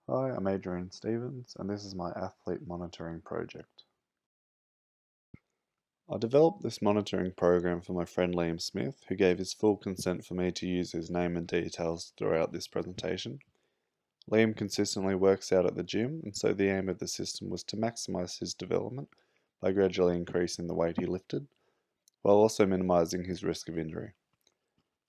Hi, I'm Adrian Stevens, and this is my athlete monitoring project. I developed this monitoring program for my friend Liam Smith, who gave his full consent for me to use his name and details throughout this presentation. Liam consistently works out at the gym, and so the aim of the system was to maximize his development by gradually increasing the weight he lifted, while also minimizing his risk of injury.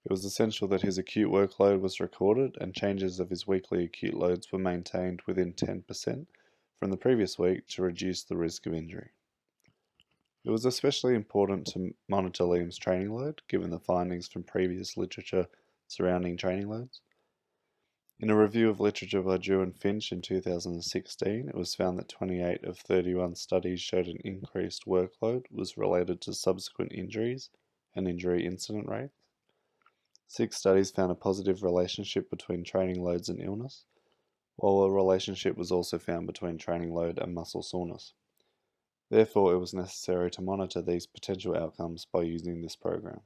It was essential that his acute workload was recorded and changes of his weekly acute loads were maintained within 10% from the previous week to reduce the risk of injury. It was especially important to monitor Liam's training load, given the findings from previous literature surrounding training loads. In a review of literature by Drew and Finch in 2016, it was found that 28 of 31 studies showed an increased workload was related to subsequent injuries and injury incident rates. 6 studies found a positive relationship between training loads and illness, while a relationship was also found between training load and muscle soreness. Therefore, it was necessary to monitor these potential outcomes by using this program.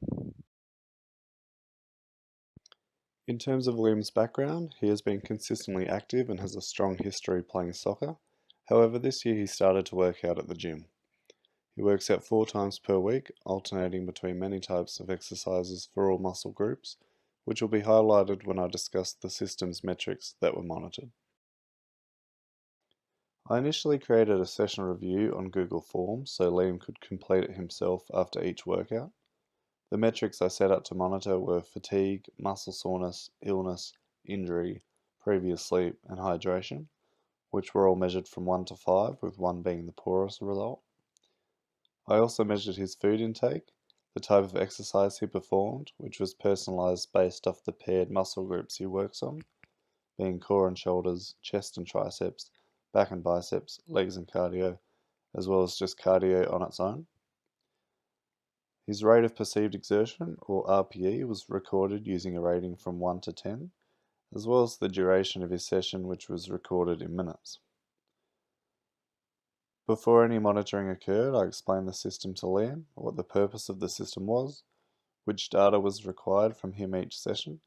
In terms of Liam's background, he has been consistently active and has a strong history playing soccer. However, this year he started to work out at the gym. He works out 4 times per week, alternating between many types of exercises for all muscle groups, which will be highlighted when I discuss the system's metrics that were monitored. I initially created a session review on Google Forms so Liam could complete it himself after each workout. The metrics I set out to monitor were fatigue, muscle soreness, illness, injury, previous sleep, and hydration, which were all measured from 1 to 5, with 1 being the poorest result. I also measured his food intake, the type of exercise he performed, which was personalized based off the paired muscle groups he works on, being core and shoulders, chest and triceps, back and biceps, legs and cardio, as well as just cardio on its own. His rate of perceived exertion, or RPE, was recorded using a rating from 1 to 10, as well as the duration of his session, which was recorded in minutes. Before any monitoring occurred, I explained the system to Liam, what the purpose of the system was, which data was required from him each session,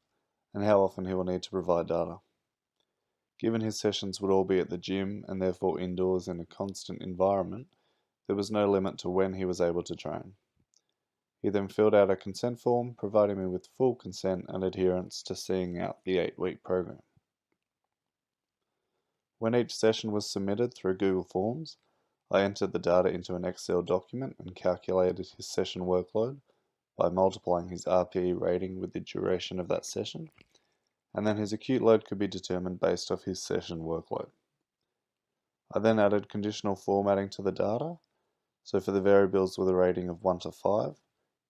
and how often he will need to provide data. Given his sessions would all be at the gym and therefore indoors in a constant environment, there was no limit to when he was able to train. He then filled out a consent form, providing me with full consent and adherence to seeing out the 8-week program. When each session was submitted through Google Forms, I entered the data into an Excel document and calculated his session workload by multiplying his RPE rating with the duration of that session, and then his acute load could be determined based off his session workload. I then added conditional formatting to the data, so for the variables with a rating of 1 to 5,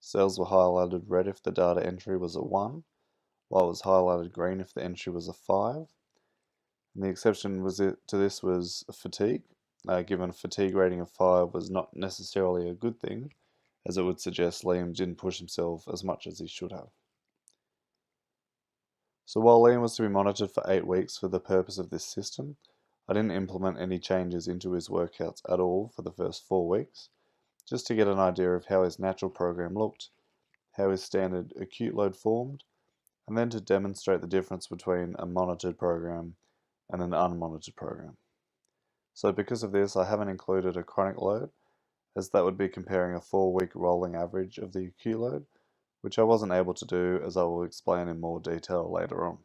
cells were highlighted red if the data entry was a 1, while it was highlighted green if the entry was a 5. And the exception to this was fatigue, given a fatigue rating of 5 was not necessarily a good thing, as it would suggest Liam didn't push himself as much as he should have. So while Liam was to be monitored for 8 weeks for the purpose of this system, I didn't implement any changes into his workouts at all for the first 4 weeks, just to get an idea of how his natural program looked, how his standard acute load formed, and then to demonstrate the difference between a monitored program and an unmonitored program. So because of this, I haven't included a chronic load, as that would be comparing a 4-week rolling average of the acute load, which I wasn't able to do, as I will explain in more detail later on.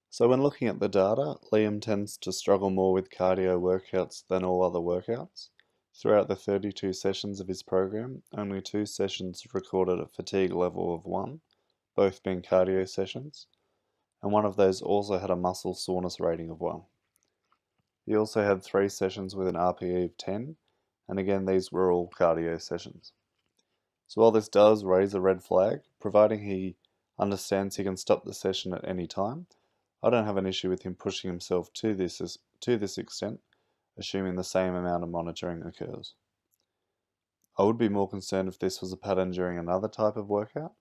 So when looking at the data, Liam tends to struggle more with cardio workouts than all other workouts. Throughout the 32 sessions of his program, only 2 sessions recorded a fatigue level of 1, both being cardio sessions, and one of those also had a muscle soreness rating of 1. He also had 3 sessions with an RPE of 10, and again these were all cardio sessions. So while this does raise a red flag, providing he understands he can stop the session at any time, I don't have an issue with him pushing himself to this extent, assuming the same amount of monitoring occurs. I would be more concerned if this was a pattern during another type of workout,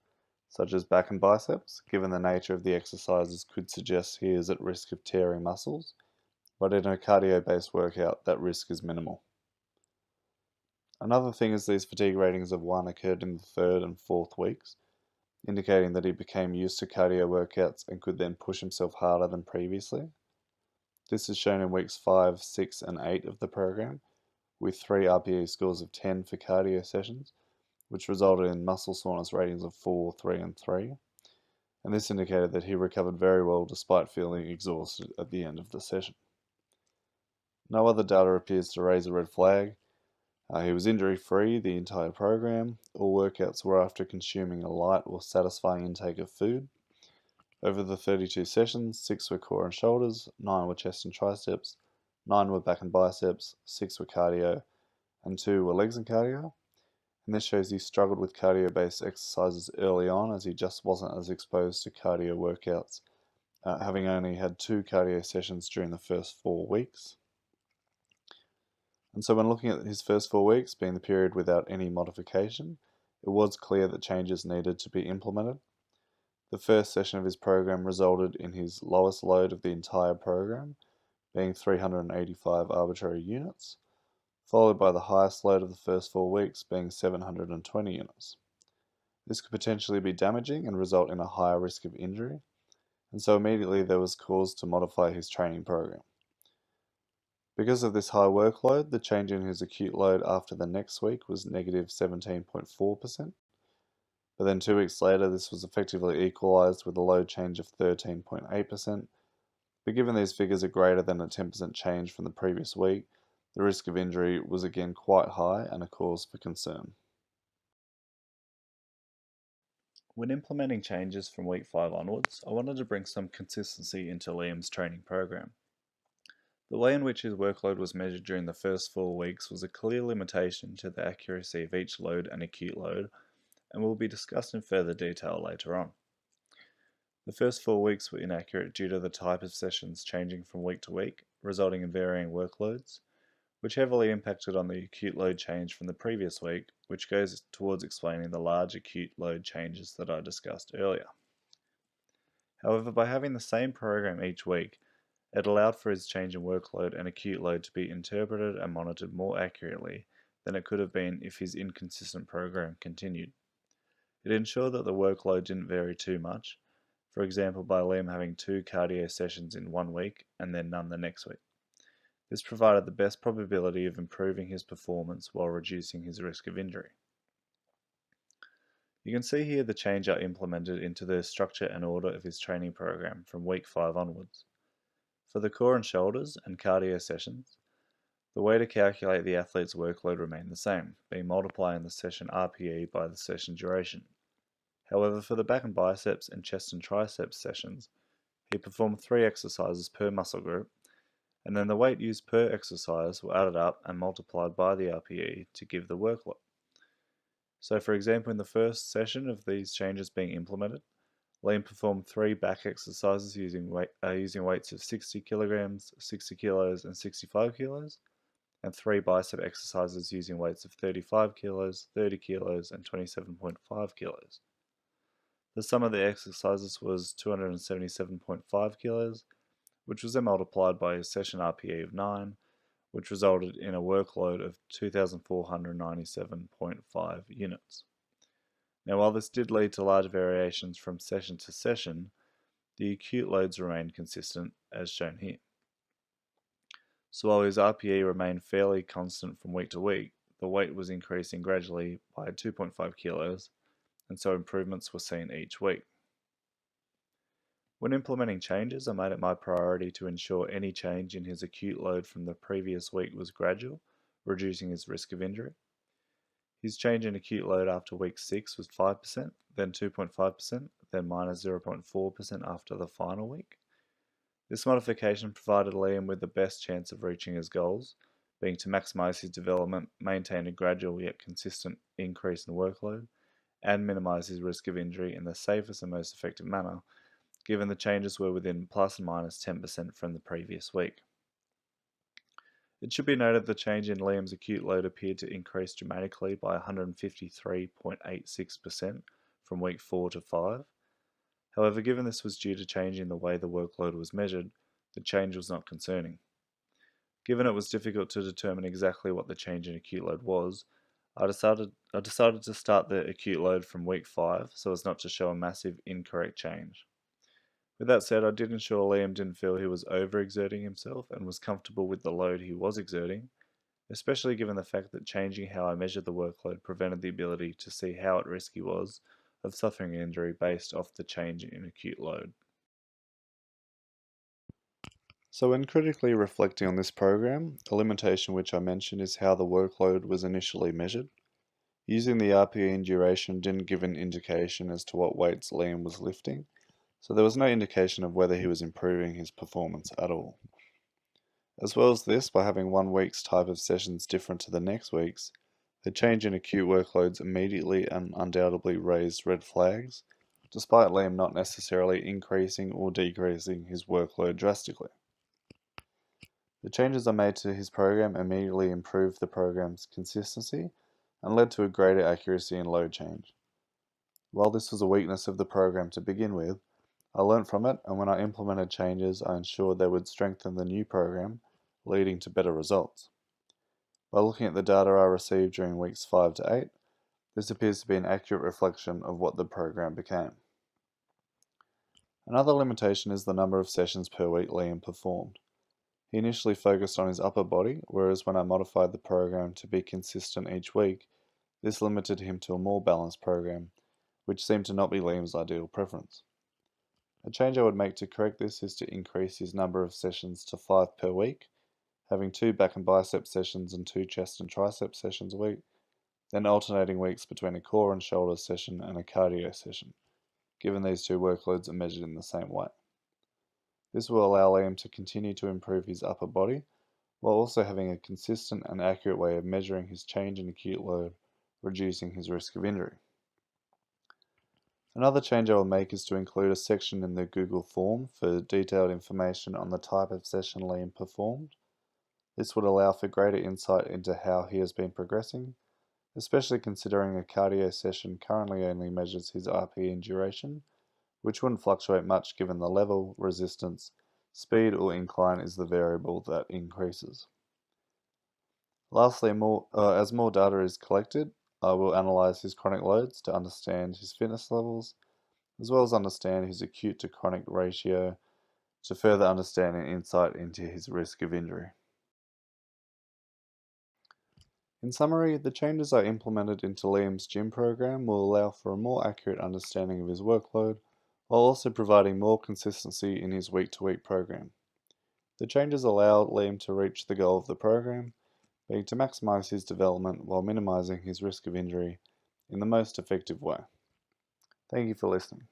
such as back and biceps, given the nature of the exercises could suggest he is at risk of tearing muscles, but in a cardio-based workout, that risk is minimal. Another thing is these fatigue ratings of 1 occurred in the 3rd and 4th weeks, indicating that he became used to cardio workouts and could then push himself harder than previously. This is shown in weeks 5, 6, and 8 of the program, with 3 RPE scores of 10 for cardio sessions, which resulted in muscle soreness ratings of 4, 3, and 3. And this indicated that he recovered very well despite feeling exhausted at the end of the session. No other data appears to raise a red flag. He was injury-free the entire program. All workouts were after consuming a light or satisfying intake of food. Over the 32 sessions, 6 were core and shoulders, 9 were chest and triceps, 9 were back and biceps, 6 were cardio, and 2 were legs and cardio. And this shows he struggled with cardio-based exercises early on, as he just wasn't as exposed to cardio workouts, having only had 2 cardio sessions during the first 4 weeks. And so when looking at his first 4 weeks, being the period without any modification, it was clear that changes needed to be implemented. The first session of his program resulted in his lowest load of the entire program, being 385 arbitrary units, followed by the highest load of the first 4 weeks, being 720 units. This could potentially be damaging and result in a higher risk of injury, and so immediately there was cause to modify his training program. Because of this high workload, the change in his acute load after the next week was negative 17.4%. But then 2 weeks later, this was effectively equalised with a load change of 13.8%. But given these figures are greater than a 10% change from the previous week, the risk of injury was again quite high and a cause for concern. When implementing changes from week 5 onwards, I wanted to bring some consistency into Liam's training program. The way in which his workload was measured during the first 4 weeks was a clear limitation to the accuracy of each load and acute load, and will be discussed in further detail later on. The first 4 weeks were inaccurate due to the type of sessions changing from week to week, resulting in varying workloads, which heavily impacted on the acute load change from the previous week, which goes towards explaining the large acute load changes that I discussed earlier. However, by having the same program each week, it allowed for his change in workload and acute load to be interpreted and monitored more accurately than it could have been if his inconsistent program continued. It ensured that the workload didn't vary too much, for example by Liam having 2 cardio sessions in 1 week and then none the next week. This provided the best probability of improving his performance while reducing his risk of injury. You can see here the change I implemented into the structure and order of his training program from week 5 onwards. For the core and shoulders and cardio sessions, the way to calculate the athlete's workload remained the same, being multiplying the session RPE by the session duration. However, for the back and biceps and chest and triceps sessions, he performed 3 exercises per muscle group, and then the weight used per exercise were added up and multiplied by the RPE to give the workload. So for example, in the first session of these changes being implemented, Liam performed 3 back exercises using weights of 60 kilograms, 60 kilos, and 65 kilos, and 3 bicep exercises using weights of 35 kilos, 30 kilos, and 27.5 kilos. The sum of the exercises was 277.5 kilos, which was then multiplied by his session RPE of 9, which resulted in a workload of 2,497.5 units. Now, while this did lead to large variations from session to session, the acute loads remained consistent, as shown here. So while his RPE remained fairly constant from week to week, the weight was increasing gradually by 2.5 kilos, and so improvements were seen each week. When implementing changes, I made it my priority to ensure any change in his acute load from the previous week was gradual, reducing his risk of injury. His change in acute load after week 6 was 5%, then 2.5%, then minus 0.4% after the final week. This modification provided Liam with the best chance of reaching his goals, being to maximise his development, maintain a gradual yet consistent increase in workload, and minimise his risk of injury in the safest and most effective manner, given the changes were within plus and minus 10% from the previous week. It should be noted the change in Liam's acute load appeared to increase dramatically by 153.86% from week 4 to 5. However, given this was due to changing the way the workload was measured, the change was not concerning. Given it was difficult to determine exactly what the change in acute load was, I decided to start the acute load from week 5 so as not to show a massive incorrect change. With that said, I did ensure Liam didn't feel he was overexerting himself and was comfortable with the load he was exerting, especially given the fact that changing how I measured the workload prevented the ability to see how at risk he was of suffering an injury based off the change in acute load. So when critically reflecting on this program, a limitation which I mentioned is how the workload was initially measured. Using the RPE and duration didn't give an indication as to what weights Liam was lifting, so there was no indication of whether he was improving his performance at all. As well as this, by having 1 week's type of sessions different to the next week's, the change in acute workloads immediately and undoubtedly raised red flags, despite Liam not necessarily increasing or decreasing his workload drastically. The changes I made to his program immediately improved the program's consistency and led to a greater accuracy in load change. While this was a weakness of the program to begin with, I learnt from it, and when I implemented changes, I ensured they would strengthen the new program, leading to better results. By looking at the data I received during weeks 5 to 8, this appears to be an accurate reflection of what the program became. Another limitation is the number of sessions per week Liam performed. He initially focused on his upper body, whereas when I modified the program to be consistent each week, this limited him to a more balanced program, which seemed to not be Liam's ideal preference. A change I would make to correct this is to increase his number of sessions to 5 per week, having 2 back and bicep sessions and 2 chest and tricep sessions a week, then alternating weeks between a core and shoulder session and a cardio session, given these 2 workloads are measured in the same way. This will allow Liam to continue to improve his upper body, while also having a consistent and accurate way of measuring his change in acute load, reducing his risk of injury. Another change I will make is to include a section in the Google form for detailed information on the type of session Liam performed. This would allow for greater insight into how he has been progressing, especially considering a cardio session currently only measures his RPE and duration, which wouldn't fluctuate much given the level, resistance, speed or incline is the variable that increases. Lastly, as more data is collected, I will analyse his chronic loads to understand his fitness levels, as well as understand his acute to chronic ratio to further understand and insight into his risk of injury. In summary, the changes I implemented into Liam's gym program will allow for a more accurate understanding of his workload, while also providing more consistency in his week-to-week program. The changes allow Liam to reach the goal of the program, being to maximise his development while minimising his risk of injury in the most effective way. Thank you for listening.